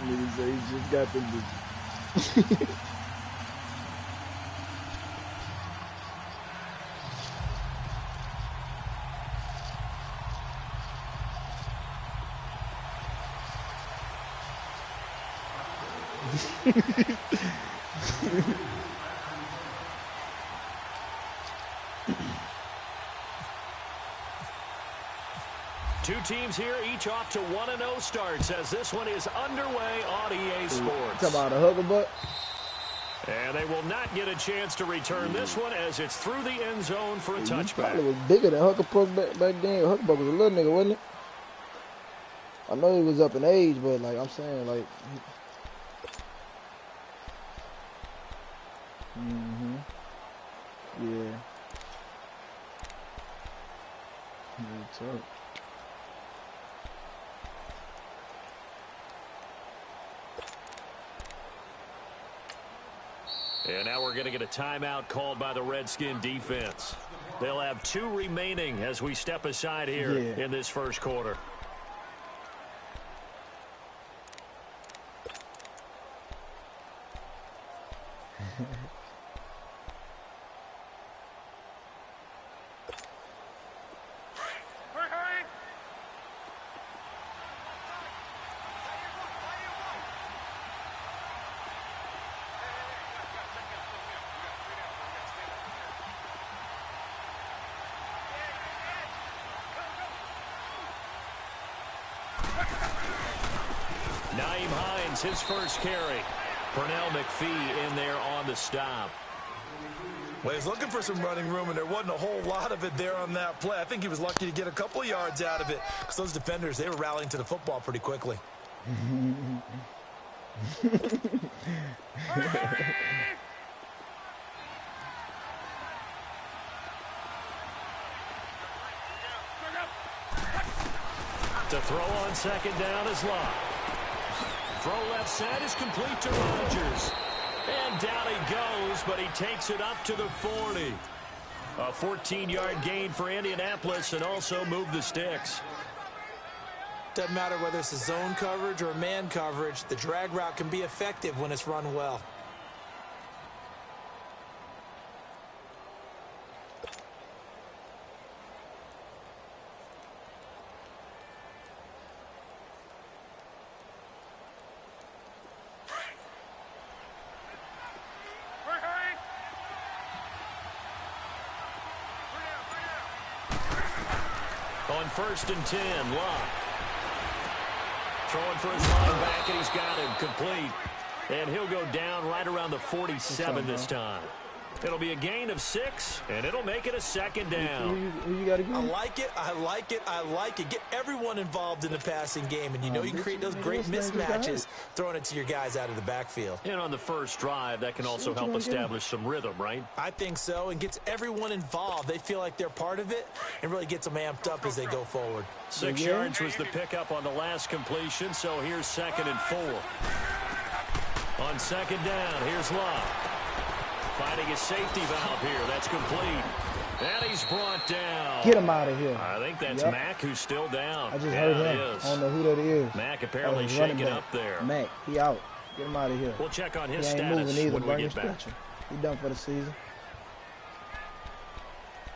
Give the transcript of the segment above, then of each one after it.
Nigga say he just got them bitches. Two teams here, each off to 1-0 starts as this one is underway on EA Sports. Talk about a hugger butt. And they will not get a chance to return this one as it's through the end zone for a touchback. He probably was bigger than Huckabuck back then. Huckabuck was a little nigga, wasn't it? I know he was up in age, but like I'm saying, like. Yeah. It's up. And now we're going to get a timeout called by the Redskin defense. They'll have 2 remaining as we step aside here in this first quarter. His first carry. Pernell McPhee in there on the stop. Well, he's looking for some running room, and there wasn't a whole lot of it there on that play. I think he was lucky to get a couple of yards out of it because those defenders, they were rallying to the football pretty quickly. To throw on second down is Locke. Throw left side is complete to Rodgers. And down he goes, but he takes it up to the 40. A 14-yard gain for Indianapolis and also move the sticks. Doesn't matter whether it's a zone coverage or man coverage, the drag route can be effective when it's run well. On 1st and 10, Locke. Throwing for his line back, and he's got him complete. And he'll go down right around the 47 this time. It'll be a gain of 6, and it'll make it a second down. Who you got again? I like it, I like it, I like it. Get everyone involved in the passing game, and you know you can create those great mismatches throwing it to your guys out of the backfield. And on the first drive, that can also help establish some rhythm, right? I think so, and gets everyone involved. They feel like they're part of it, and really gets them amped up as they go forward. 6 yards was the pickup on the last completion, so here's 2nd and 4. On 2nd down, here's Locke. Finding his safety valve here. That's complete. And he's brought down. Get him out of here. I think that's Mack who's still down. I just heard him. I don't know who that is. Mack apparently shaking up there. Mack, he out. Get him out of here. We'll check on his he ain't status moving either. when we get back. He done for the season.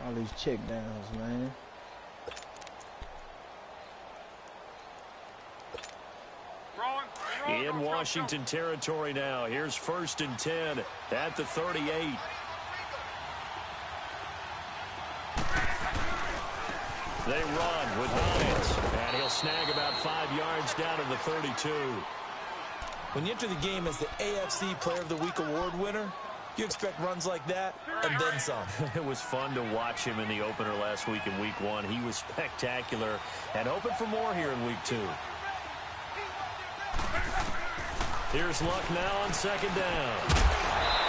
All these check downs, man. In Washington territory now. Here's 1st and 10 at the 38. They run with Hines, and he'll snag about 5 yards down to the 32. When you enter the game as the AFC Player of the Week award winner, you expect runs like that and then some. It was fun to watch him in the opener last week in Week 1. He was spectacular and hoping for more here in Week 2. Here's Luck now on 2nd down.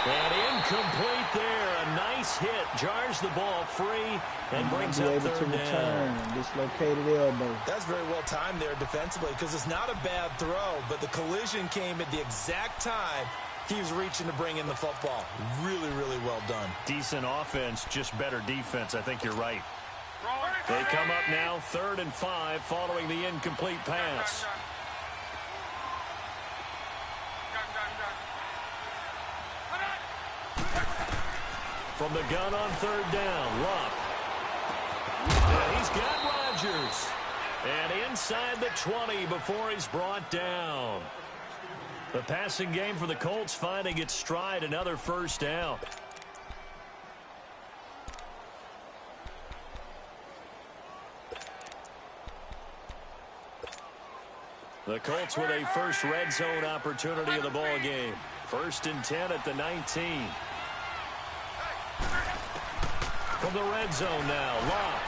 And incomplete there. A nice hit. Jars the ball free and brings up 3rd down. Dislocated elbow. That's very well timed there defensively because it's not a bad throw, but the collision came at the exact time he was reaching to bring in the football. Really, really well done. Decent offense, just better defense. I think you're right. They come up now 3rd and 5 following the incomplete pass. From the gun on 3rd down, Luck. And he's got Rodgers. And inside the 20 before he's brought down. The passing game for the Colts finding its stride, another first down. The Colts with a first red zone opportunity of the ball game. 1st and 10 at the 19. From the red zone now, Locke.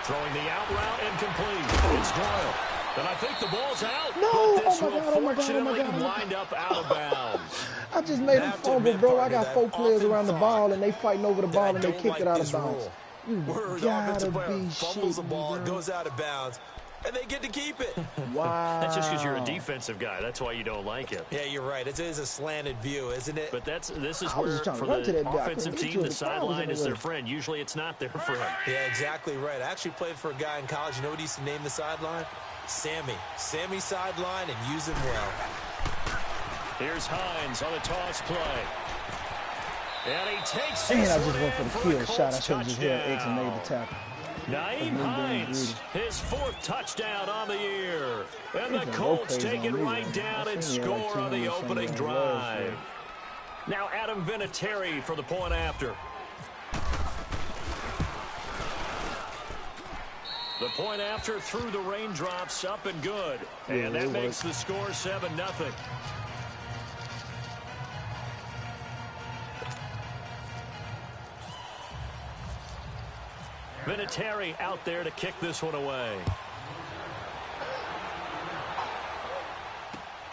Throwing the out route incomplete. It's Doyle. And I think the ball's out. No! But this Oh will my God, fortunately wind up out of bounds. I just made a fumble, bro. I got 4 players around the ball, and they fighting over the ball, and they kicked it out of bounds. You gotta be fumbles the ball, shitting it me, goes out of bounds, and they get to keep it. Wow. That's just because you're a defensive guy. That's why you don't like it. Yeah, you're right. It is a slanted view, isn't it? But this is I was where, just trying to for run to the that guy. I offensive couldn't team, get the to it. The crowd was sideline in the is their way. friend. Usually it's not their friend. Yeah, exactly right. I actually played for a guy in college. You know what he used to name the sideline? Sammy. Sammy sideline, and use him well. Here's Hines on a toss play. And he takes And this I one just went for in the a kill shot. I Colts should have just held X and made the touchdown. tackle. Naeem Hines, his 4th touchdown on the year. And the Colts take it right down and score on the opening drive. Now Adam Vinatieri for the point after. The point after through the raindrops, up and good. And that makes the score 7-0. Vinatieri out there to kick this one away.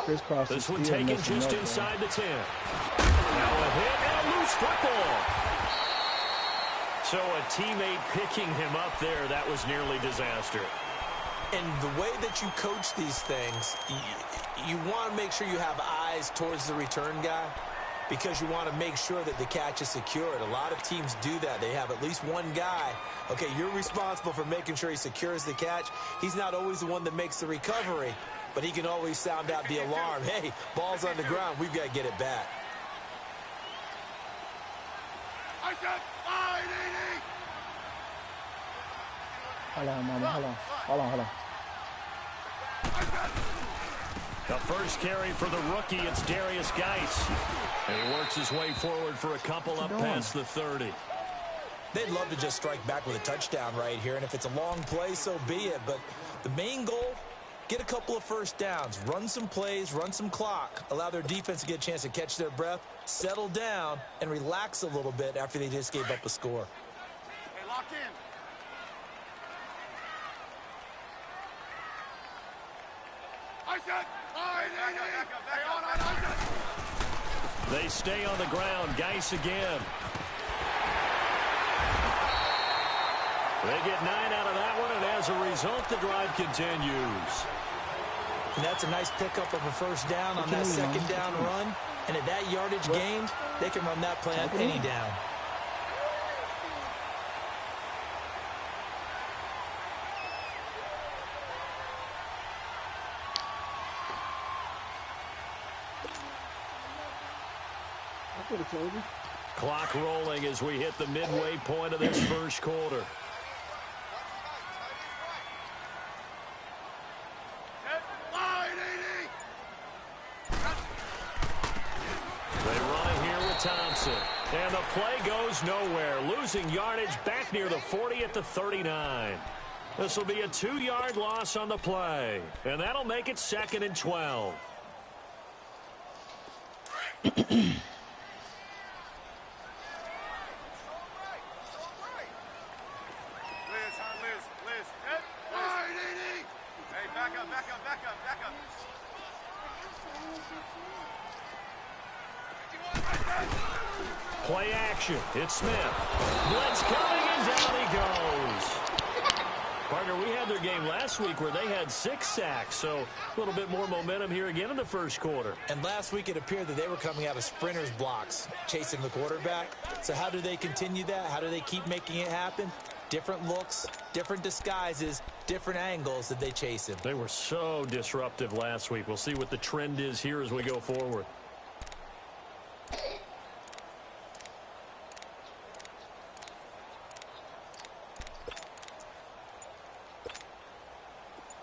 This one taken just inside the 10. Now a hit and a loose football. So a teammate picking him up there, that was nearly disaster. And the way that you coach these things, you want to make sure you have eyes towards the return guy because you want to make sure that the catch is secured. A lot of teams do that. They have at least one guy. Okay, you're responsible for making sure he secures the catch. He's not always the one that makes the recovery, but he can always sound out the alarm. Hey, ball's on the ground. We've got to get it back. I said, Hold on, mama. Hold on. The first carry for the rookie, it's Darius Geis. And he works his way forward for a couple up past the 30. They'd love to just strike back with a touchdown right here, and if it's a long play, so be it. But the main goal, get a couple of first downs, run some plays, run some clock, allow their defense to get a chance to catch their breath, settle down, and relax a little bit after they just gave up a score. Hey, lock in. I said, They stay on the ground. Geis again. They get 9 out of that one, and as a result, the drive continues. And that's a nice pickup of a first down on that second down run. And at that yardage gained, they can run that play on any down. Clock rolling as we hit the midway point of this first quarter. They run it here with Thompson. And the play goes nowhere. Losing yardage back near the 40 at the 39. This will be a 2-yard loss on the play. And that'll make it 2nd and 12. Play action. It's Smith. Blitz coming, and down he goes. Partner, we had their game last week where they had 6 sacks, so a little bit more momentum here again in the first quarter. And last week it appeared that they were coming out of sprinters blocks, chasing the quarterback. So how do they continue that? How do they keep making it happen? Different looks, different disguises, different angles that they chase him. They were so disruptive last week. We'll see what the trend is here as we go forward.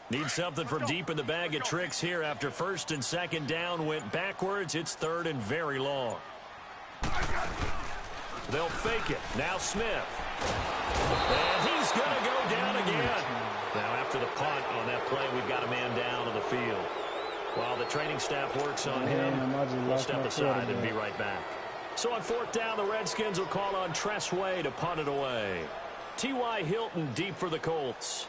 Need something from deep in the bag of tricks here after first and second down went backwards. It's third and very long. They'll fake it. Now Smith. And he's going to go down again. Now after the punt on that play, we've got a man down on the field. While the training staff works on him, we'll step aside and be right back. So on fourth down, the Redskins will call on Tressway to punt it away. T.Y. Hilton deep for the Colts.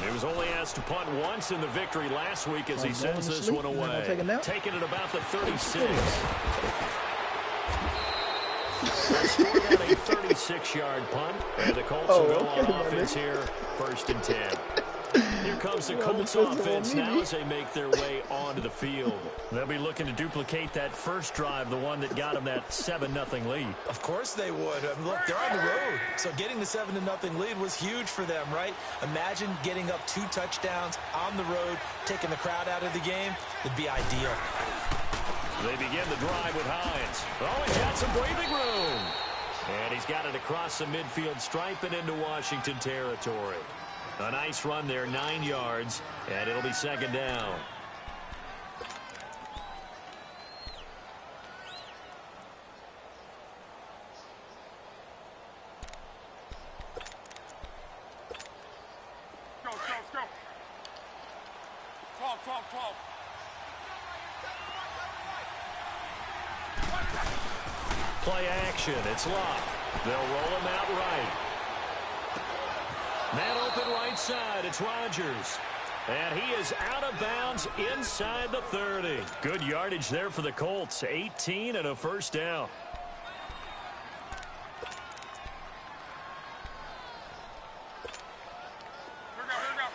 He was only asked to punt once in the victory last week as he sends this one away. Taking it about the 36. Scored out a 36-yard punt. And the Colts will go on offense here, first and 10. Here comes the Colts offense now as they make their way onto the field. They'll be looking to duplicate that first drive, the one that got them that 7-0 lead. Of course they would. Look, they're on the road. So getting the 7-0 lead was huge for them, right? Imagine getting up 2 touchdowns on the road, taking the crowd out of the game. It'd be ideal. They begin the drive with Hines. Oh, he's got some breathing room. And he's got it across the midfield stripe and into Washington territory. A nice run there, 9 yards, and it'll be second down. Go, go, go. 12, 12, 12. Play action, it's locked. They'll roll him out right. Man open right side, it's Rodgers. And he is out of bounds inside the 30. Good yardage there for the Colts, 18 and a first down. Here we go.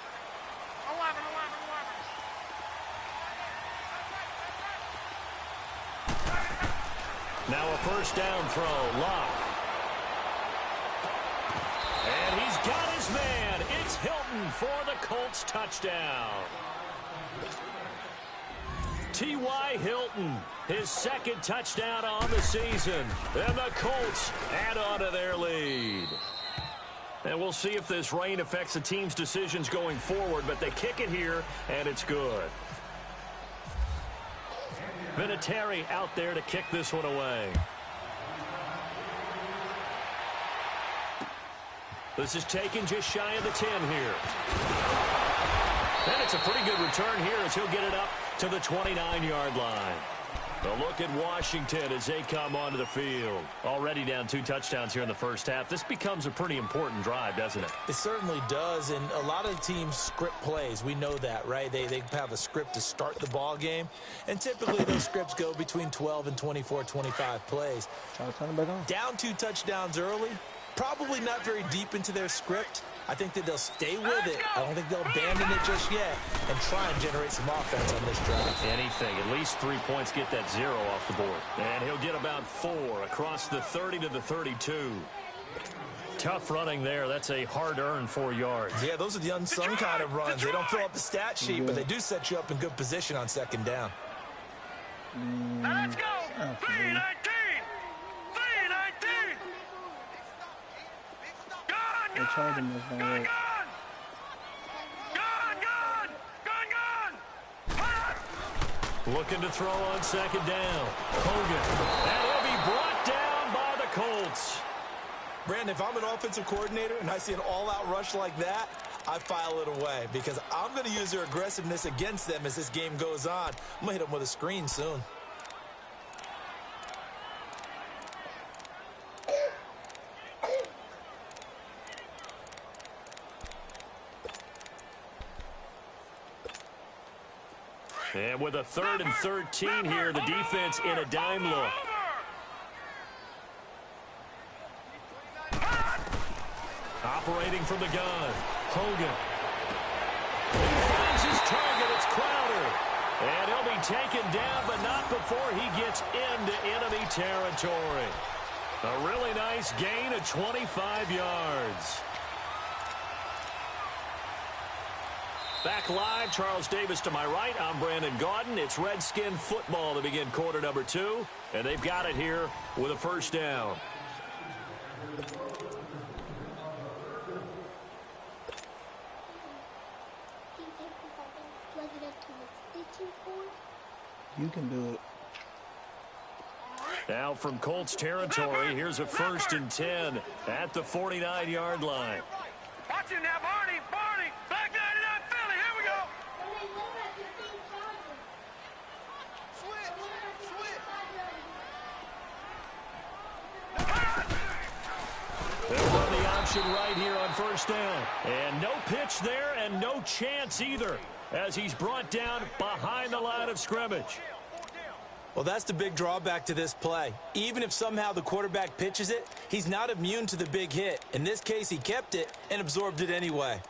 11, 11, 11. Now a first down throw, Lock. And he's got his man. It's Hilton for the Colts touchdown. T.Y. Hilton, his second touchdown on the season. And the Colts add on to their lead. And we'll see if this rain affects the team's decisions going forward, but they kick it here, and it's good. Vinatieri out there to kick this one away. This is taken just shy of the 10 here. And it's a pretty good return here as he'll get it up to the 29-yard line. A look at Washington as they come onto the field. Already down 2 touchdowns here in the first half. This becomes a pretty important drive, doesn't it? It certainly does, and a lot of teams script plays. We know that, right? They have a script to start the ball game, and typically those scripts go between 12 and 24, 25 plays. Down 2 touchdowns early, probably not very deep into their script. I think that they'll stay with it. I don't think they'll abandon it just yet and try and generate some offense on this drive. Anything. At least 3 points, get that 0 off the board. And he'll get about 4 across the 30 to the 32. Tough running there. That's a hard-earned 4 yards. Yeah, those are the unsung kind of runs. They don't fill up the stat sheet, but they do set you up in good position on second down. Let's go. 3-19. 3-19. Gone. Looking to throw on second down. Hogan. And he'll be brought down by the Colts. Brandon, if I'm an offensive coordinator and I see an all-out rush like that, I file it away because I'm going to use their aggressiveness against them as this game goes on. I'm going to hit them with a screen soon. And with a 3rd and 13 here, the defense in a dime look. Operating from the gun, Hogan. He finds his target. It's Crowder. And he'll be taken down, but not before he gets into enemy territory. A really nice gain of 25 yards. Back live, Charles Davis to my right. I'm Brandon Gaudin. It's Redskin football to begin quarter number 2. And they've got it here with a first down. You can do it. Now from Colts territory, here's a 1st and 10 at the 49-yard line. Watch it now, Barney. Barney. Back 99 Philly. Here we go. They'll run the option right here on first down. And no pitch there and no chance either as he's brought down behind the line of scrimmage. Well, that's the big drawback to this play. Even if somehow the quarterback pitches it, he's not immune to the big hit. In this case, he kept it and absorbed it anyway.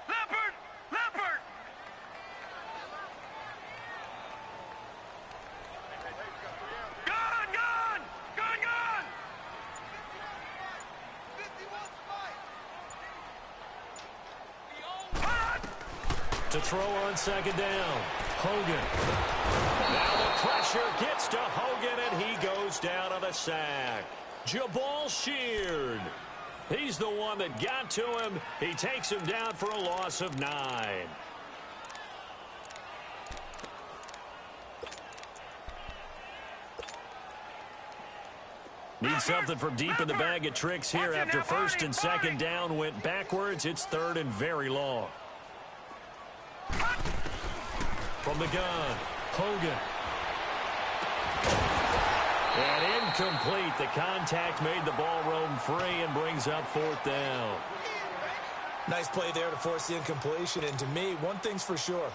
Leopard! Leopard! Gun! Gun! Gun! Gun! To throw on second down, Hogan. Now the pressure gets to Hogan, and he goes down on the sack. Jabal Sheard. He's the one that got to him. He takes him down for a loss of 9. Need something from deep in the bag of tricks here after 1st and 2nd down went backwards. It's 3rd and very long. From the gun, Hogan. And incomplete. The contact made the ball roam free and brings up 4th down. Nice play there to force the incompletion. And to me, one thing's for sure.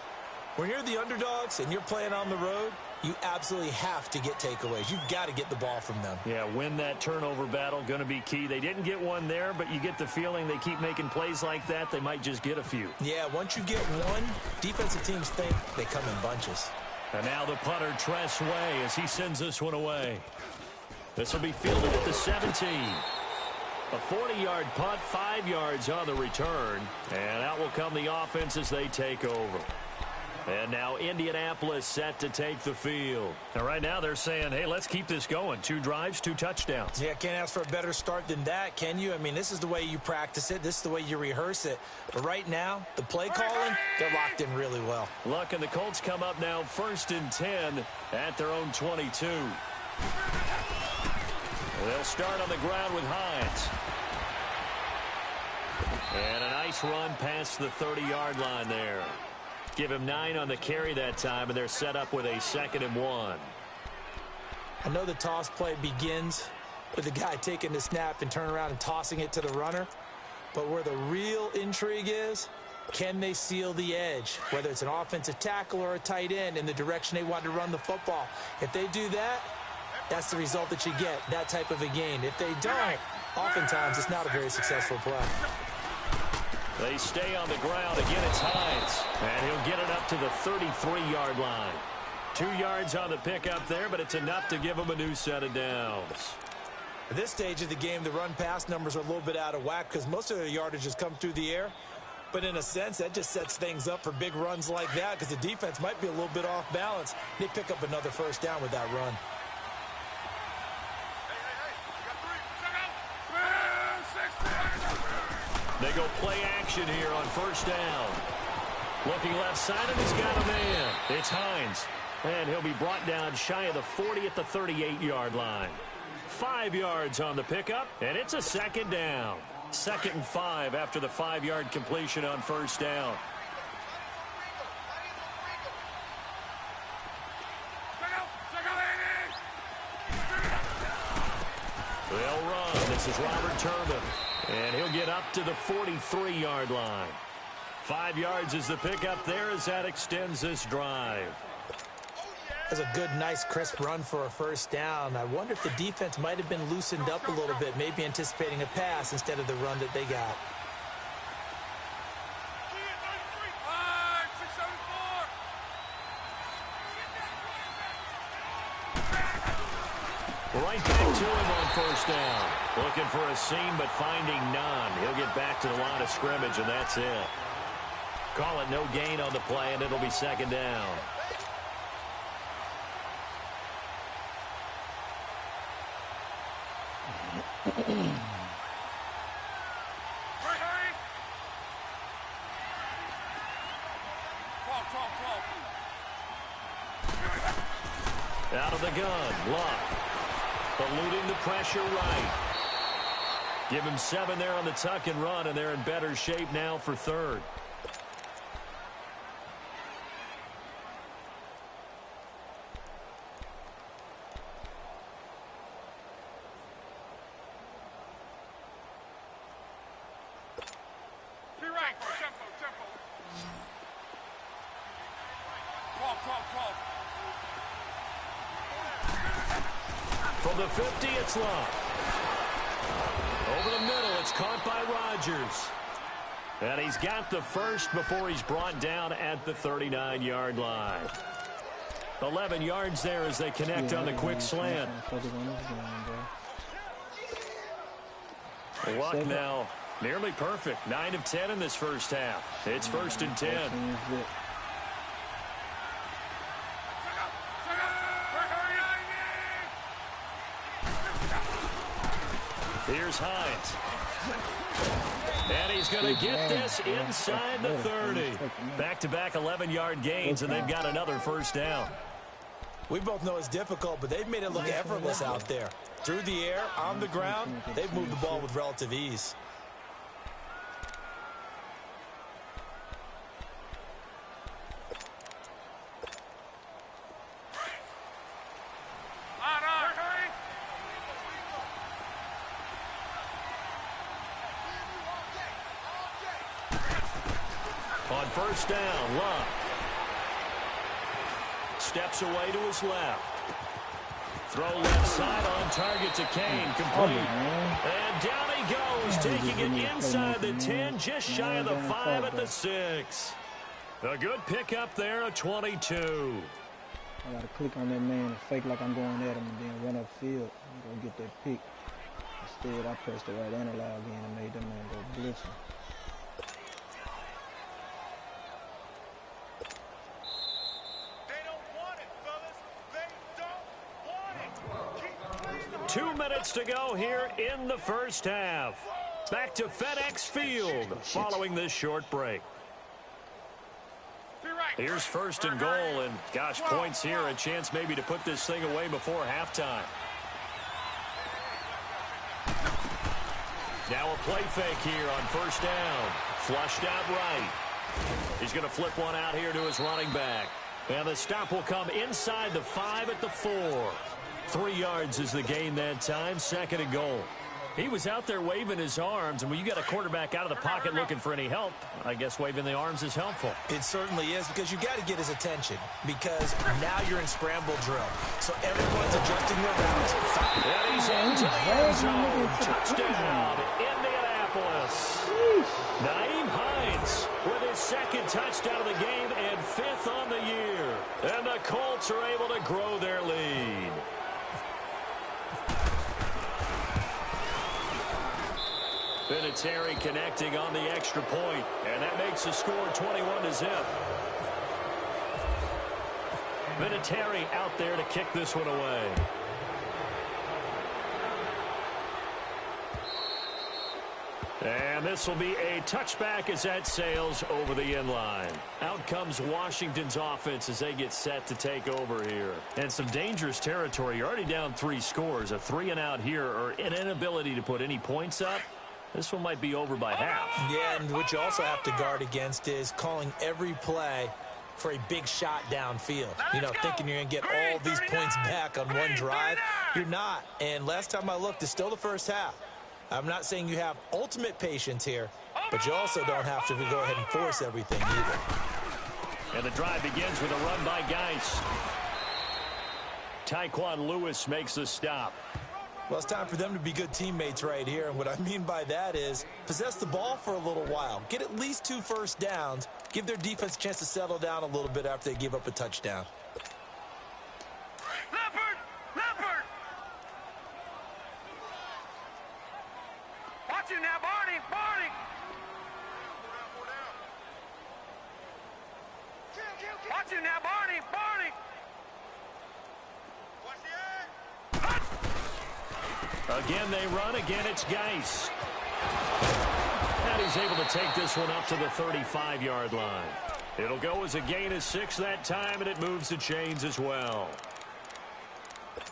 When you're the underdogs and you're playing on the road, you absolutely have to get takeaways. You've got to get the ball from them. Yeah, win that turnover battle, going to be key. They didn't get one there, but you get the feeling they keep making plays like that, they might just get a few. Yeah, once you get one, defensive teams think they come in bunches. And now the punter, Tress Way, as he sends this one away. This will be fielded at the 17. A 40-yard punt, 5 yards on the return. And out will come the offense as they take over. And now Indianapolis set to take the field. And right now they're saying, hey, let's keep this going. 2 drives, 2 touchdowns. Yeah, can't ask for a better start than that, can you? I mean, this is the way you practice it. This is the way you rehearse it. But right now, the play calling, they're locked in really well. Look, and the Colts come up now 1st and 10 at their own 22. They'll start on the ground with Hines. And a nice run past the 30-yard line there. Give him 9 on the carry that time, and they're set up with a 2nd and 1. I know the toss play begins with the guy taking the snap and turning around and tossing it to the runner. But where the real intrigue is, can they seal the edge, whether it's an offensive tackle or a tight end, in the direction they want to run the football? If they do that, that's the result that you get, that type of a gain. If they don't, oftentimes it's not a very successful play. They stay on the ground. Again, it's Hines. And he'll get it up to the 33-yard line. 2 yards on the pickup there, but it's enough to give him a new set of downs. At this stage of the game, the run-pass numbers are a little bit out of whack because most of their yardage has come through the air. But in a sense, that just sets things up for big runs like that because the defense might be a little bit off balance. They pick up another 1st down with that run. They go play action here on 1st down. Looking left side, and he's got a man. It's Hines. And he'll be brought down shy of the 40 at the 38-yard line. 5 yards on the pickup, and it's a 2nd down. 2nd and 5 after the 5-yard completion on 1st down. They'll run. This is Robert Turbin. And he'll get up to the 43-yard line. 5 yards is the pickup there as that extends this drive. That's a good, nice, crisp run for a first down. I wonder if the defense might have been loosened up a little bit, maybe anticipating a pass instead of the run that they got. Right back to him on first down. Looking for a seam, but finding none. He'll get back to the line of scrimmage, and that's it. Call it no gain on the play, and it'll be second down. Out of the gun, Luck. Eluding the pressure right. Give him 7 there on the tuck and run, and they're in better shape now for third. From the 50, it's Luck. Over the middle, it's caught by Rodgers. And he's got the first before he's brought down at the 39-yard line. 11 yards there as they connect on the quick slant. Luck now nearly perfect. 9 of 10 in this first half. It's 1st and 10. Here's Hines. And he's going to get this inside the 30. Back-to-back 11-yard gains, and they've got another first down. We both know it's difficult, but they've made it look effortless out there. Through the air, on the ground, they've moved the ball with relative ease. On first down, Luck steps away to his left. Throw left side on target to Kane, complete. And down he goes, taking it inside the 10, just shy of the 5 at the 6. A good pickup there, a 22. I got to click on that man and fake like I'm going at him and then run upfield and go get that pick. Instead, I pressed the right analog again and made that man go blitzing. They don't want it, fellas. They don't want it. Keep 2 minutes to go here in the first half. Back to FedEx Field following this short break. Here's 1st and goal, and gosh, points here, a chance maybe to put this thing away before halftime. Now a play fake here on first down. Flushed out right. He's going to flip one out here to his running back. And the stop will come inside the 5 at the 4. 3 yards is the gain that time, 2nd and goal. He was out there waving his arms, and when you got a quarterback out of the pocket looking for any help, I guess waving the arms is helpful. It certainly is, because you got to get his attention, because now you're in scramble drill. So everyone's adjusting their routes. And he's into the end zone. Touchdown, Indianapolis. Nyheim Hines with his 2nd touchdown of the game and 5th on the year. And the Colts are able to grow their lead. Vinatieri connecting on the extra point, and that makes the score 21-0. Vinatieri out there to kick this one away. And this will be a touchback as that sails over the end line. Out comes Washington's offense as they get set to take over here. And some dangerous territory. You're already down 3 scores. A 3-and-out here, or an inability to put any points up. This one might be over by half. Yeah, and what you also have to guard against is calling every play for a big shot downfield. You know, thinking you're going to get all these points back on one drive. You're not. And last time I looked, it's still the first half. I'm not saying you have ultimate patience here, but you also don't have to go ahead and force everything either. And the drive begins with a run by Geis. Tyquan Lewis makes the stop. Well, it's time for them to be good teammates right here. And what I mean by that is possess the ball for a little while. Get at least 2 first downs. Give their defense a chance to settle down a little bit after they give up a touchdown. Leopard! Leopard! Watch you now, Barney! Barney! Watch you now, Barney! Barney! Watch the edge! Again, they run. Again, it's Geis. And he's able to take this one up to the 35-yard line. It'll go as a gain of 6 that time, and it moves the chains as well.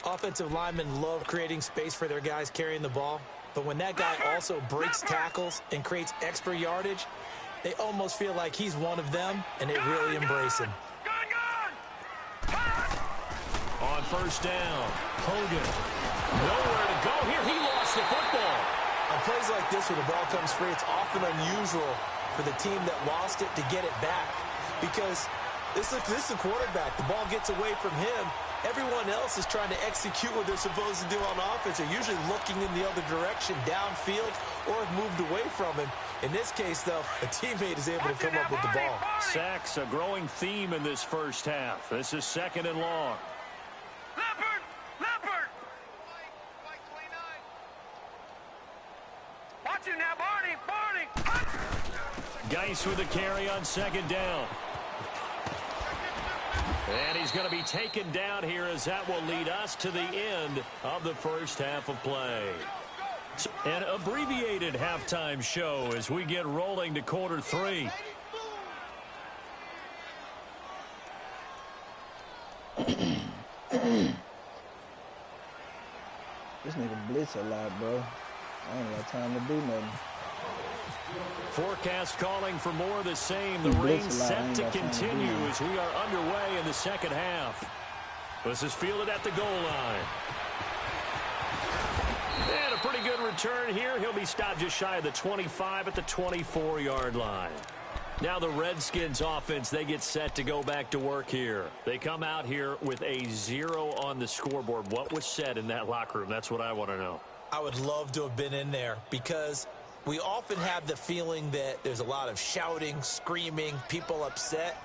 Offensive linemen love creating space for their guys carrying the ball. But when that guy also breaks tackles and creates extra yardage, they almost feel like he's one of them, and they really embrace him. On first down, Hogan. Nowhere to go here. He lost the football. On plays like this where the ball comes free, it's often unusual for the team that lost it to get it back. Because this is the quarterback. The ball gets away from him. Everyone else is trying to execute what they're supposed to do on offense. They're usually looking in the other direction, downfield, or have moved away from him. In this case, though, a teammate is able to come up with the ball. Sacks, a growing theme in this first half. This is 2nd and long. Leopard! Leopard! Watch you now, Barney! Barney! Geis with a carry on 2nd down. And he's going to be taken down here as that will lead us to the end of the first half of play. An abbreviated halftime show as we get rolling to quarter 3. This nigga blitz a lot, bro. I ain't got time to do nothing. Forecast calling for more of the same. The rain set to continue as we are underway in the second half. This is fielded at the goal line. And a pretty good return here. He'll be stopped just shy of the 25 at the 24-yard line. Now the Redskins offense, they get set to go back to work here. They come out here with a 0 on the scoreboard. What was said in that locker room? That's what I want to know. I would love to have been in there because we often have the feeling that there's a lot of shouting, screaming, people upset.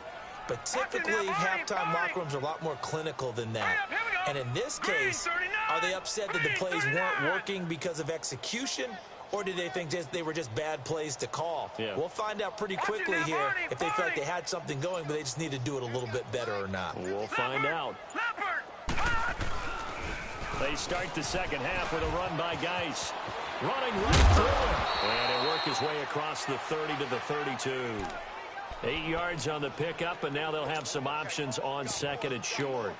But typically, halftime locker rooms are a lot more clinical than that. And in this case, are they upset that the plays weren't working because of execution? Or did they think they were just bad plays to call? Yeah. We'll find out pretty quickly here if they felt like they had something going, but they just need to do it a little bit better or not. We'll find out. They start the second half with a run by Geis. Running right through it. And he'll work his way across the 30 to the 32. 8 yards on the pickup, and now they'll have some options on 2nd and short.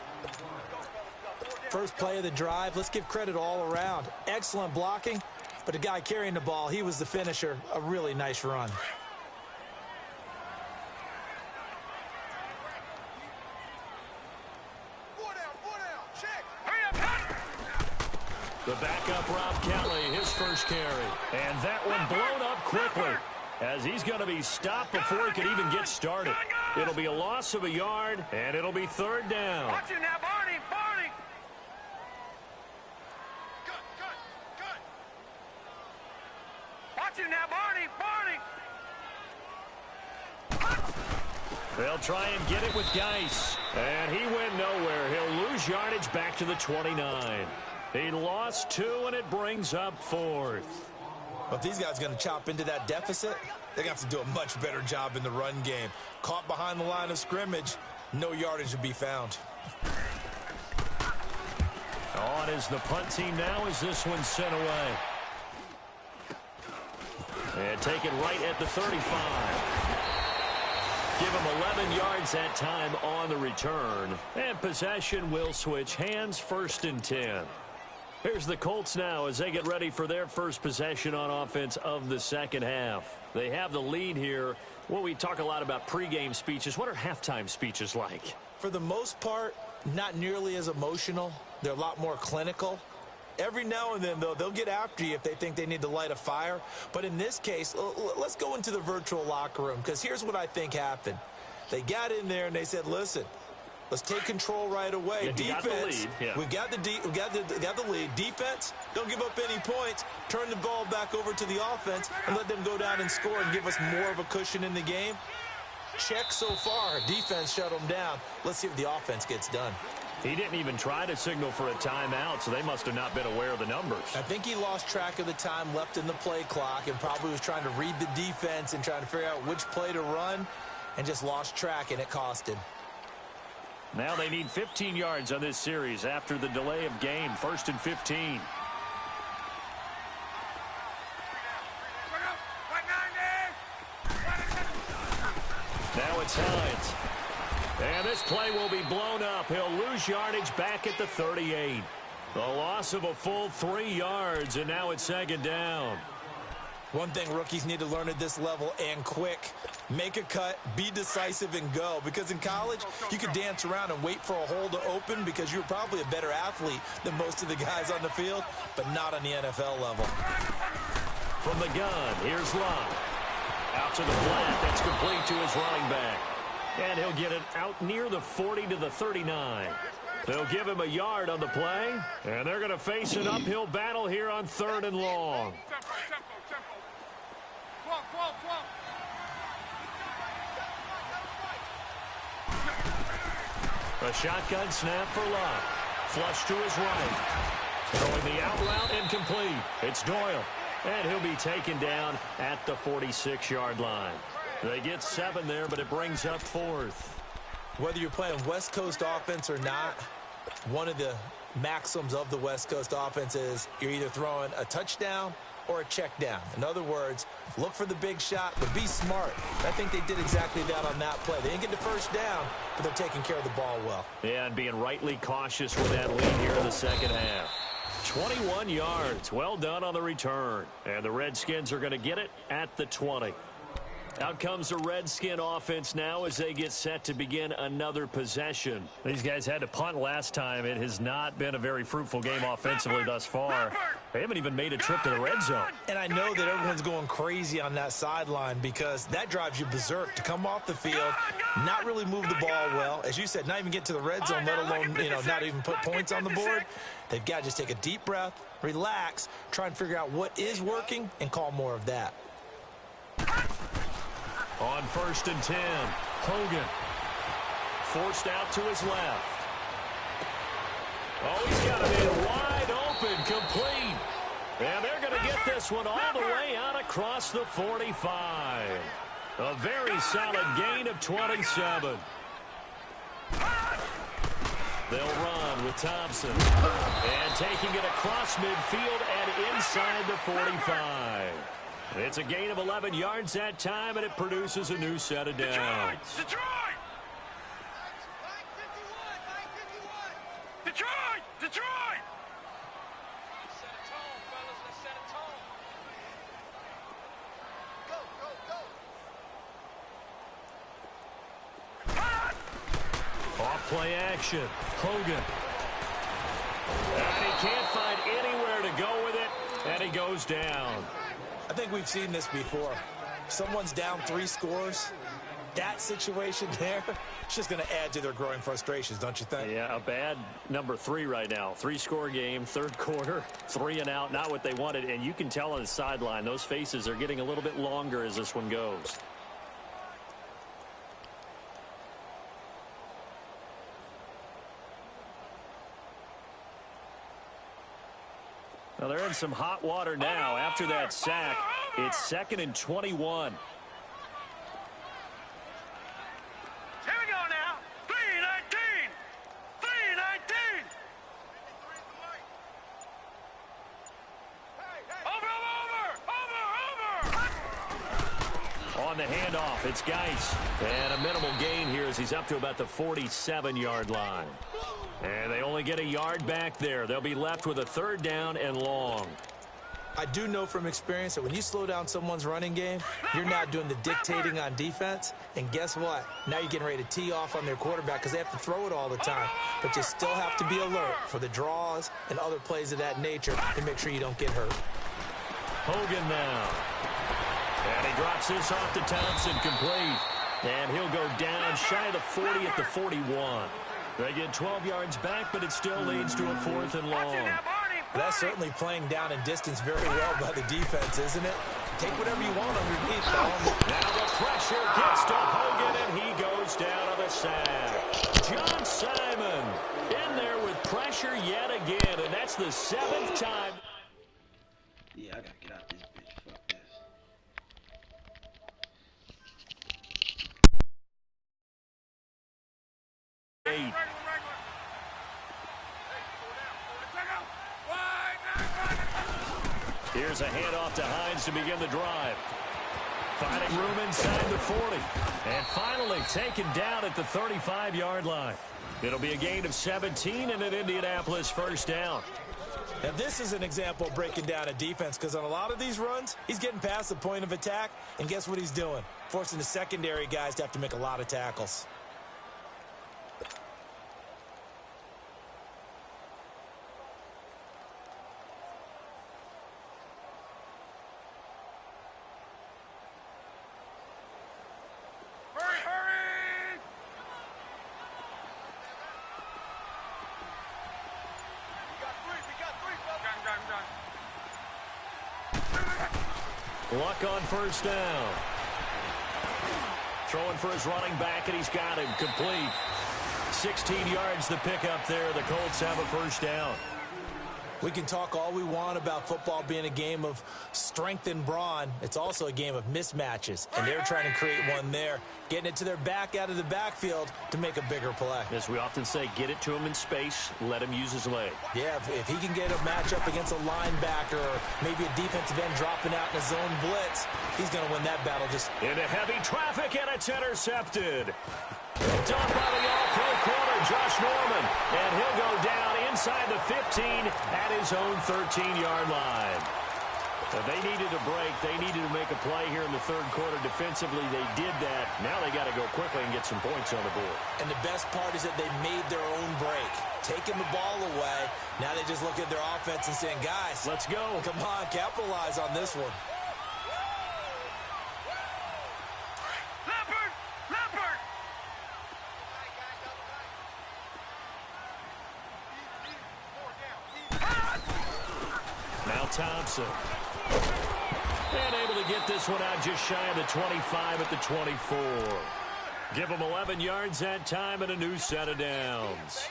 First play of the drive, let's give credit all around. Excellent blocking, but the guy carrying the ball, he was the finisher. A really nice run. The backup, Rob Kelly, his first carry. And that one blown up quickly as he's going to be stopped before he could even get started. It'll be a loss of a yard, and it'll be 3rd down. Watch you now, Barney! Barney! Good! Watch you now, Barney! Barney! They'll try and get it with Geis. And he went nowhere. He'll lose yardage back to the 29. He lost 2, and it brings up 4th. Well, if these guys are going to chop into that deficit, they're going to have to do a much better job in the run game. Caught behind the line of scrimmage, no yardage to be found. On is the punt team now as this one's sent away. And taken right at the 35. Give him 11 yards that time on the return. And possession will switch hands, 1st and 10. Here's the Colts now as they get ready for their first possession on offense of the second half. They have the lead here. Well, we talk a lot about pregame speeches. What are halftime speeches like? For the most part, not nearly as emotional. They're a lot more clinical. Every now and then, though, they'll get after you if they think they need to light a fire. But in this case, let's go into the virtual locker room because here's what I think happened. They got in there and they said, listen, Let's take control right away. Yeah, Defense, got the lead. Yeah. we got the lead. Defense, don't give up any points. Turn the ball back over to the offense and let them go down and score and give us more of a cushion in the game. Check so far. Defense shut them down. Let's see if the offense gets done. He didn't even try to signal for a timeout, so they must have not been aware of the numbers. I think he lost track of the time left in the play clock and probably was trying to read the defense and trying to figure out which play to run and just lost track, and it cost him. Now they need 15 yards on this series after the delay of game. 1st and 15. Now it's Hines. And this play will be blown up. He'll lose yardage back at the 38. The loss of a full 3 yards, and now it's 2nd down. One thing rookies need to learn at this level, and quick. Make a cut, be decisive, and go. Because in college, you could dance around and wait for a hole to open because you're probably a better athlete than most of the guys on the field, but not on the NFL level. From the gun, here's Love. Out to the flat, that's complete to his running back. And he'll get it out near the 40 to the 39. They'll give him a yard on the play, and they're going to face an uphill battle here on 3rd and long. A shotgun snap for Love. Flush to his right. Throwing the out route incomplete. It's Doyle. And he'll be taken down at the 46-yard line. They get 7 there, but it brings up 4th. Whether you're playing West Coast offense or not, one of the maxims of the West Coast offense is you're either throwing a touchdown or a check down. In other words, look for the big shot, but be smart. I think they did exactly that on that play. They didn't get the first down, but they're taking care of the ball well. Yeah, and being rightly cautious with that lead here in the 2nd half. 21 yards. Well done on the return. And the Redskins are going to get it at the 20. Out comes the Redskin offense now as they get set to begin another possession. These guys had to punt last time. It has not been a very fruitful game offensively thus far. They haven't even made a trip to the red zone. And I know that everyone's going crazy on that sideline because that drives you berserk to come off the field, not really move the ball well. As you said, not even get to the red zone, let alone, not even put points on the board. They've got to just take a deep breath, relax, try and figure out what is working, and call more of that. On 1st and 10, Hogan forced out to his left. Oh, he's got a man wide open, complete. And they're going to get this one all the way out across the 45. A very solid gain of 27. They'll run with Thompson. And taking it across midfield and inside the 45. It's a gain of 11 yards that time, and it produces a new set of downs. Detroit! Detroit! Detroit! Set a tone, fellas. Let's set a tone. Go, go, go. Off-play action. Hogan. And he can't find anywhere to go with it, and he goes down. I think we've seen this before. Someone's down 3 scores. That situation there, it's just going to add to their growing frustrations, don't you think? Yeah, a bad number 3 right now. 3-score game, 3rd quarter, 3 and out, not what they wanted. And you can tell on the sideline, those faces are getting a little bit longer as this one goes. Well, they're in some hot water now. After that sack, it's 2nd and 21. Here we go now. 3-19. 3-19. Over. On the handoff, it's Geis. And a minimal gain here as he's up to about the 47-yard line. And they only get a yard back there. They'll be left with a 3rd down and long. I do know from experience that when you slow down someone's running game, you're not doing the dictating on defense. And guess what? Now you're getting ready to tee off on their quarterback because they have to throw it all the time. But you still have to be alert for the draws and other plays of that nature to make sure you don't get hurt. Hogan now. And he drops this off to Thompson, complete. And he'll go down shy of the 40 at the 41. They get 12 yards back, but it still leads to a 4th and long. That's certainly playing down in distance very well by the defense, isn't it? Take whatever you want underneath. Now the pressure gets to Hogan, and he goes down on the sack. John Simon in there with pressure yet again, and that's the 7th time. Yeah, I gotta get out this bitch. Fuck this. Here's a handoff to Hines to begin the drive. Finding room inside the 40. And finally taken down at the 35-yard line. It'll be a gain of 17 and an Indianapolis first down. Now, this is an example of breaking down a defense, because on a lot of these runs, he's getting past the point of attack, and guess what he's doing? Forcing the secondary guys to have to make a lot of tackles. Luck on first down. Throwing for his running back, and he's got him complete. 16 yards the pickup there. The Colts have a first down. We can talk all we want about football being a game of strength and brawn. It's also a game of mismatches, and they're trying to create one there, getting it to their back out of the backfield to make a bigger play. As we often say, get it to him in space, let him use his leg. Yeah, if he can get a matchup against a linebacker or maybe a defensive end dropping out in a zone blitz, he's going to win that battle. Just into heavy traffic, and it's intercepted. Done by the all-pro corner, Josh Norman. And he'll go down inside the 15 at his own 13-yard line. But they needed a break. They needed to make a play here in the third quarter. Defensively, they did that. Now they got to go quickly and get some points on the board. And the best part is that they made their own break, taking the ball away. Now they just look at their offense and saying, guys, let's go. Come on, capitalize on this one. Thompson. And able to get this one out just shy of the 25 at the 24. Give him 11 yards that time and a new set of downs.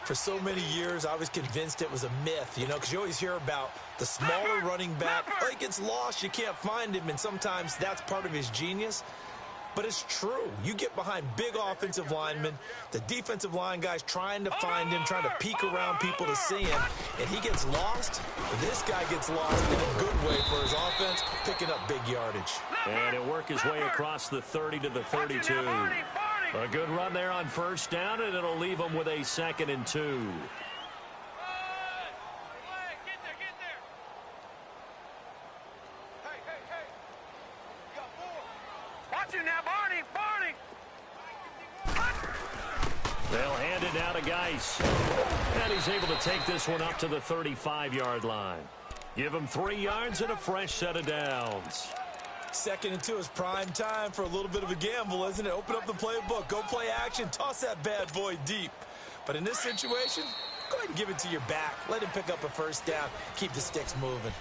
For so many years, I was convinced it was a myth, you know, because you always hear about the smaller running back. Oh, he gets lost, you can't find him, and sometimes that's part of his genius. But it's true. You get behind big offensive linemen, the defensive line guys trying to find him, trying to peek around people to see him, and he gets lost. This guy gets lost in a good way for his offense, picking up big yardage. And he'll work his way across the 30 to the 32. A good run there on first down, and it'll leave him with a 2nd and 2. They'll hand it now to Geis. And he's able to take this one up to the 35-yard line. Give him 3 yards and a fresh set of downs. 2nd and 2 is prime time for a little bit of a gamble, isn't it? Open up the playbook, go play action, toss that bad boy deep. But in this situation, go ahead and give it to your back. Let him pick up a first down. Keep the sticks moving.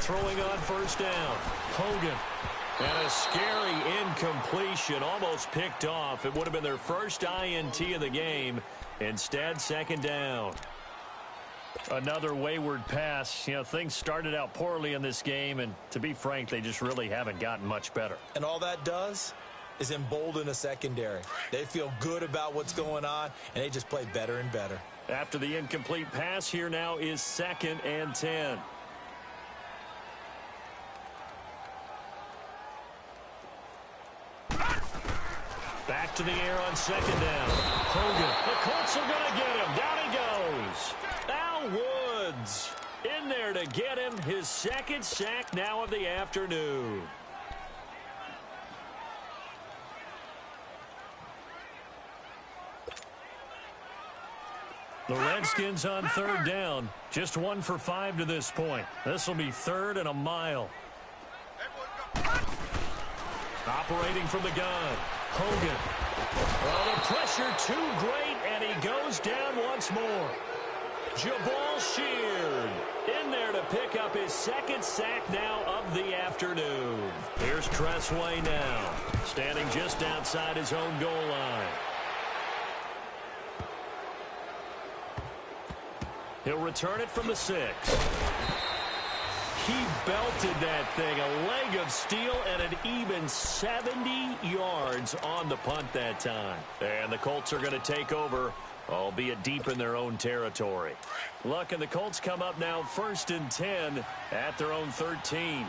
Throwing on first down. Hogan. And a scary incompletion, almost picked off. It would have been their first INT of the game. Instead, 2nd down. Another wayward pass. You know, things started out poorly in this game, and to be frank, they just really haven't gotten much better. And all that does is embolden a secondary. They feel good about what's going on, and they just play better and better. After the incomplete pass, here now is 2nd and 10. Back to the air on 2nd down. Hogan. The Colts are going to get him. Down he goes. Al Woods in there to get him. His 2nd sack now of the afternoon. The Redskins on third down. Just 1 for 5 to this point. This will be 3rd and a mile. Operating from the gun. Hogan. Well, the pressure too great, and he goes down once more. Jabal Sheard in there to pick up his 2nd sack now of the afternoon. Here's Tressway now, standing just outside his own goal line. He'll return it from the 6. He belted that thing, a leg of steel, and an even 70 yards on the punt that time. And the Colts are going to take over, albeit deep in their own territory. Look, and the Colts come up now 1st and 10 at their own 13.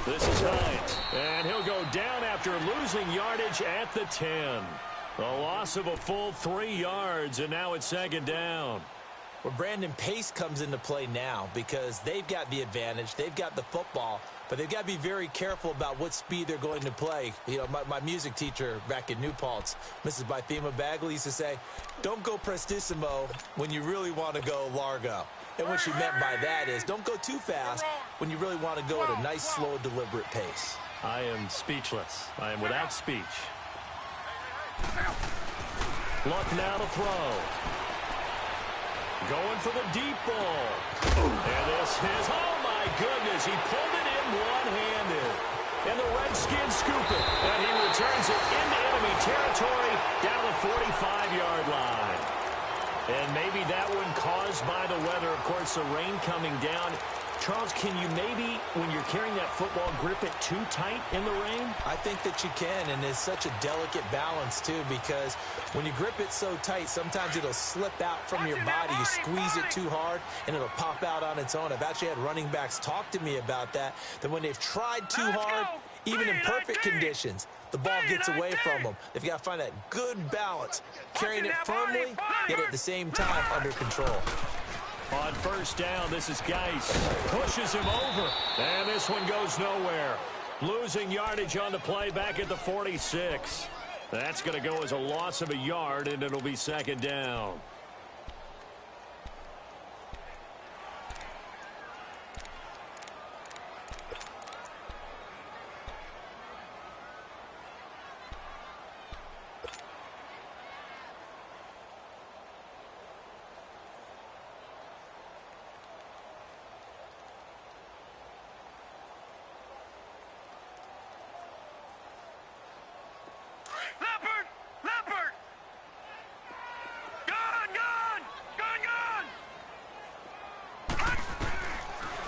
This is Hines, and he'll go down after losing yardage at the 10. A loss of a full 3 yards, and now it's 2nd down. Well, Brandon, pace comes into play now because they've got the advantage. They've got the football, but they've got to be very careful about what speed they're going to play. You know, my music teacher back in New Paltz, Mrs. Bythema Bagley, used to say, don't go prestissimo when you really want to go largo. And what she meant by that is don't go too fast when you really want to go at a nice, slow, deliberate pace. I am speechless. I am without speech. Luck now to throw. Going for the deep ball. And this is, oh my goodness, he pulled it in one-handed. And the Redskins scoop it. And he returns it into enemy territory down the 45-yard line. And maybe that one caused by the weather. Of course, the rain coming down. Charles, can you maybe, when you're carrying that football, grip it too tight in the rain? I think that you can, and it's such a delicate balance, too, because when you grip it so tight, sometimes it'll slip out from your body. You squeeze it too hard, and it'll pop out on its own. I've actually had running backs talk to me about that when they've tried too hard, even in perfect conditions, the ball gets away from them. They've got to find that good balance, carrying it firmly, yet at the same time under control. On 1st down, this is Geis. Pushes him over, and this one goes nowhere. Losing yardage on the play back at the 46. That's going to go as a loss of a yard, and it'll be 2nd down.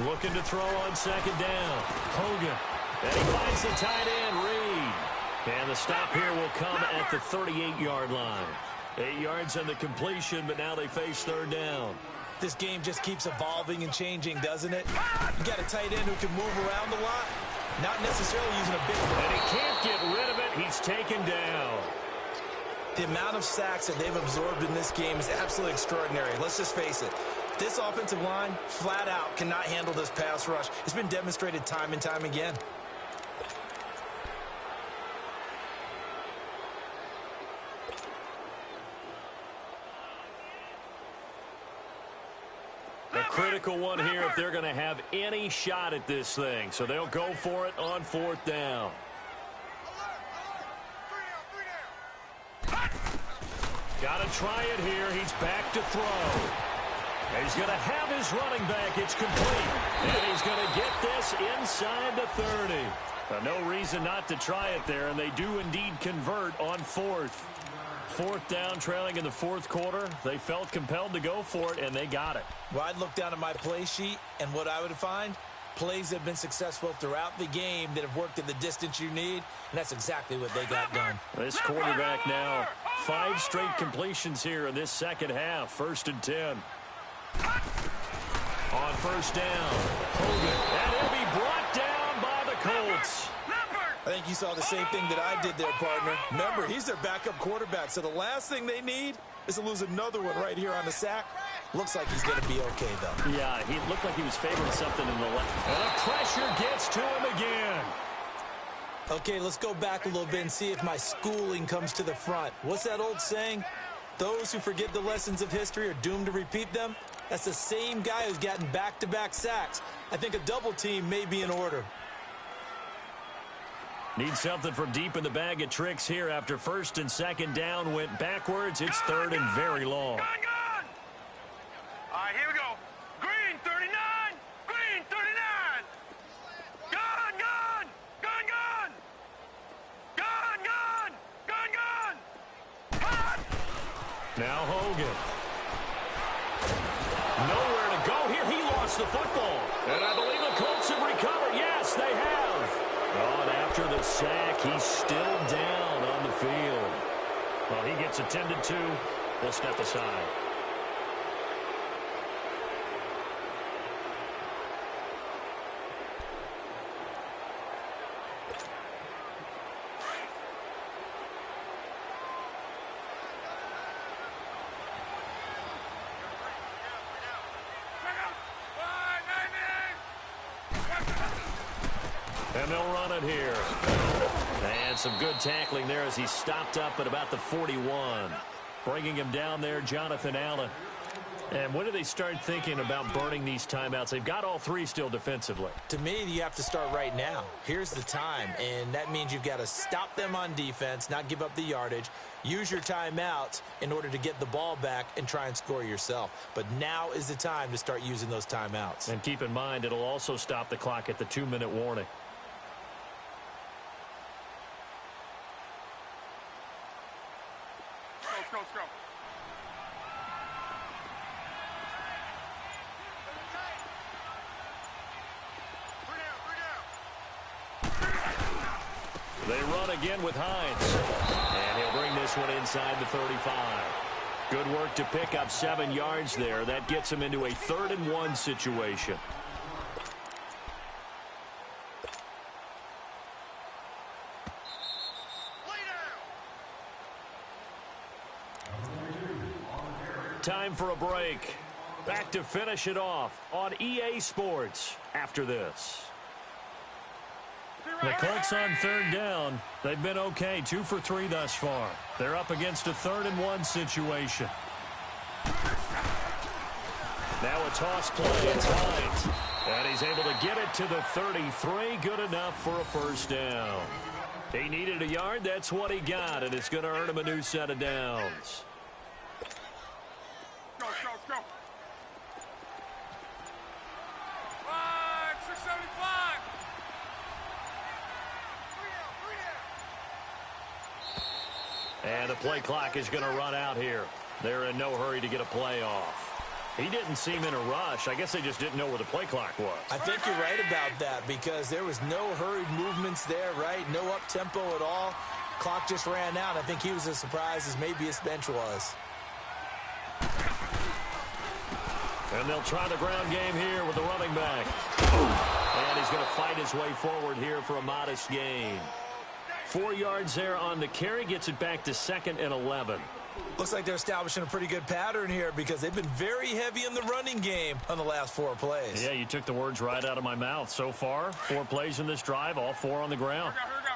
Looking to throw on 2nd down. Hogan. And he finds the tight end, Reed. And the stop here will come at the 38-yard line. 8 yards on the completion, but now they face 3rd down. This game just keeps evolving and changing, doesn't it? You got a tight end who can move around a lot, not necessarily using a big one. And he can't get rid of it. He's taken down. The amount of sacks that they've absorbed in this game is absolutely extraordinary. Let's just face it. This offensive line, flat out, cannot handle this pass rush. It's been demonstrated time and time again. A critical one here if they're going to have any shot at this thing. So they'll go for it on 4th down. Got to try it here. He's back to throw. He's going to have his running back. It's complete. And he's going to get this inside the 30. No reason not to try it there, and they do indeed convert on 4th. 4th down, trailing in the 4th quarter. They felt compelled to go for it, and they got it. Well, I'd look down at my play sheet, and what I would find, plays that have been successful throughout the game that have worked at the distance you need, and that's exactly what they got done. This quarterback now, 5 straight completions here in this 2nd half. 1st and 10. On 1st down, Hogan, and he'll be brought down by the Colts. I think you saw the same thing that I did there, partner. Remember, he's their backup quarterback, so the last thing they need is to lose another one right here on the sack. Looks like he's going to be okay, though. Yeah, he looked like he was favoring something in the left. And the pressure gets to him again. Okay, let's go back a little bit and see if my schooling comes to the front. What's that old saying? Those who forget the lessons of history are doomed to repeat them. That's the same guy who's gotten back-to-back sacks. I think a double team may be in order. Need something from deep in the bag of tricks here after first and second down went backwards. It's third and very long. Gun! All right, here we go. Green 39. Green 39. Gun! Gun! Gun! Gun! Gun! Gun! Gun! Gun! Now Hogan. Nowhere to go here. He lost the football. And I believe the Colts have recovered. Yes, they have. Oh, and after the sack, he's still down on the field. Well, he gets attended to. They'll step aside. And they'll run it here. And some good tackling there as he stopped up at about the 41. Bringing him down there, Jonathan Allen. And when do they start thinking about burning these timeouts? They've got all three still defensively. To me, you have to start right now. Here's the time, and that means you've got to stop them on defense, not give up the yardage, use your timeouts in order to get the ball back and try and score yourself. But now is the time to start using those timeouts. And keep in mind, it'll also stop the clock at the 2-minute warning. Let's go. They run again with Hines. And he'll bring this one inside the 35. Good work to pick up 7 yards there. That gets him into a 3rd and 1 situation. Time for a break. Back to finish it off on EA Sports after this. The Colts on 3rd down. They've been okay, 2 for 3 thus far. They're up against a 3rd and 1 situation. Now a toss play. It's Hines. And he's able to get it to the 33. Good enough for a first down. He needed a yard. That's what he got. And it's going to earn him a new set of downs. Go. 675. And the play clock is going to run out here. They're in no hurry to get a play off. He didn't seem in a rush. I guess they just didn't know where the play clock was. I think you're right about that because there was no hurried movements there, right? No up-tempo at all. Clock just ran out. I think he was as surprised as maybe his bench was. And they'll try the ground game here with the running back. And he's going to fight his way forward here for a modest gain. 4 yards there on the carry. Gets it back to 2nd and 11. Looks like they're establishing a pretty good pattern here because they've been very heavy in the running game on the last 4 plays. Yeah, you took the words right out of my mouth. So far, 4 plays in this drive, all 4 on the ground. Here we go.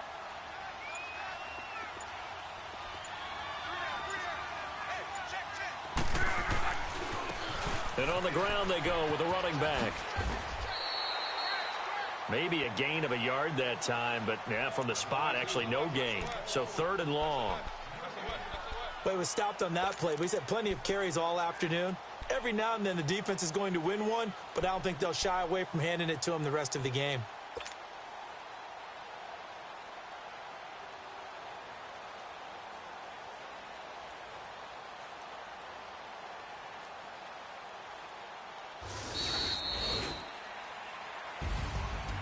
And on the ground they go with a running back. Maybe a gain of a yard that time, but yeah, from the spot, actually no gain. So 3rd and long. Well, he was stopped on that play, but he's had plenty of carries all afternoon. Every now and then the defense is going to win one, but I don't think they'll shy away from handing it to him the rest of the game.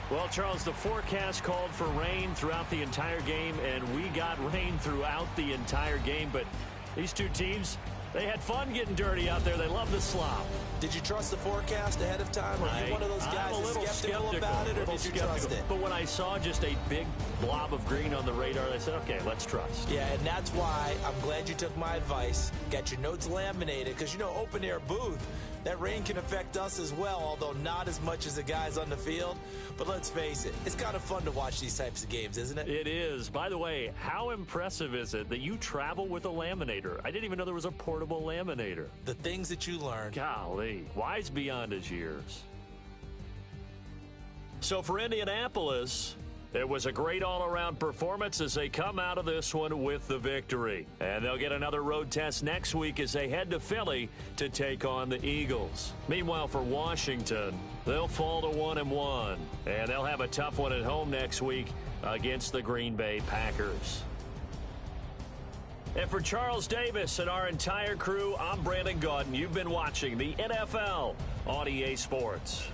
Well, Charles, the forecast called for rain throughout the entire game, and we got rain throughout the entire game. But these two teams, they had fun getting dirty out there. They love the slop. Did you trust the forecast ahead of time? Or are you one of those guys I'm a little skeptical about it, or did you trust it? But when I saw just a big blob of green on the radar, I said, okay, let's trust. Yeah, and that's why I'm glad you took my advice. Got your notes laminated, because, you know, open-air booth, That rain can affect us as well, although not as much as the guys on the field. But let's face it, it's kind of fun to watch these types of games, isn't it? It is. By the way, how impressive is it that you travel with a laminator? I didn't even know there was a portable laminator. The things that you learn. Golly, wise beyond his years. So for Indianapolis, it was a great all-around performance as they come out of this one with the victory. And they'll get another road test next week as they head to Philly to take on the Eagles. Meanwhile, for Washington, they'll fall to 1-1. And they'll have a tough one at home next week against the Green Bay Packers. And for Charles Davis and our entire crew, I'm Brandon Gaudin. You've been watching the NFL on EA Sports.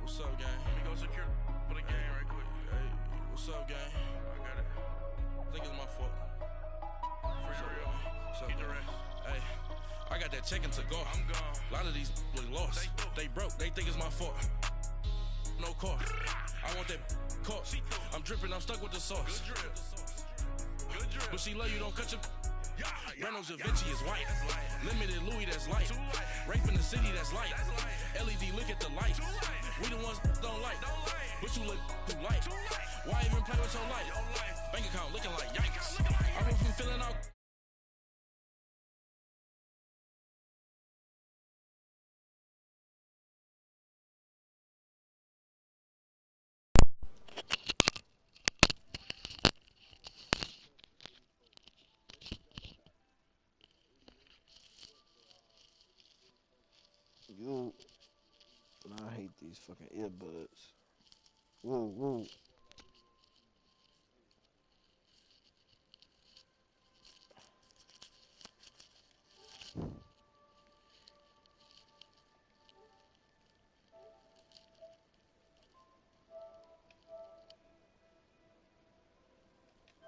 What's up, gang? Let me go secure for the game right quick. Hey, what's up, gang? I got it. I think it's my fault. For real. What's up, gang? Hey, I got that check-in to go. I'm gone. A lot of these look lost. They broke. They think it's my fault. No car. I want that caught. I'm dripping. I'm stuck with the sauce. Good drip. Good drip. But she love you. Don't cut your... Reynolds Da Vinci is white. Limited Louis, that's light. Rape in the city, that's light. LED, look at the light. We the ones don't like. But you look too light. Why even play with your life? Bank account looking like yikes. I went from filling out. Yo, I hate these fucking earbuds. Whoa, whoa.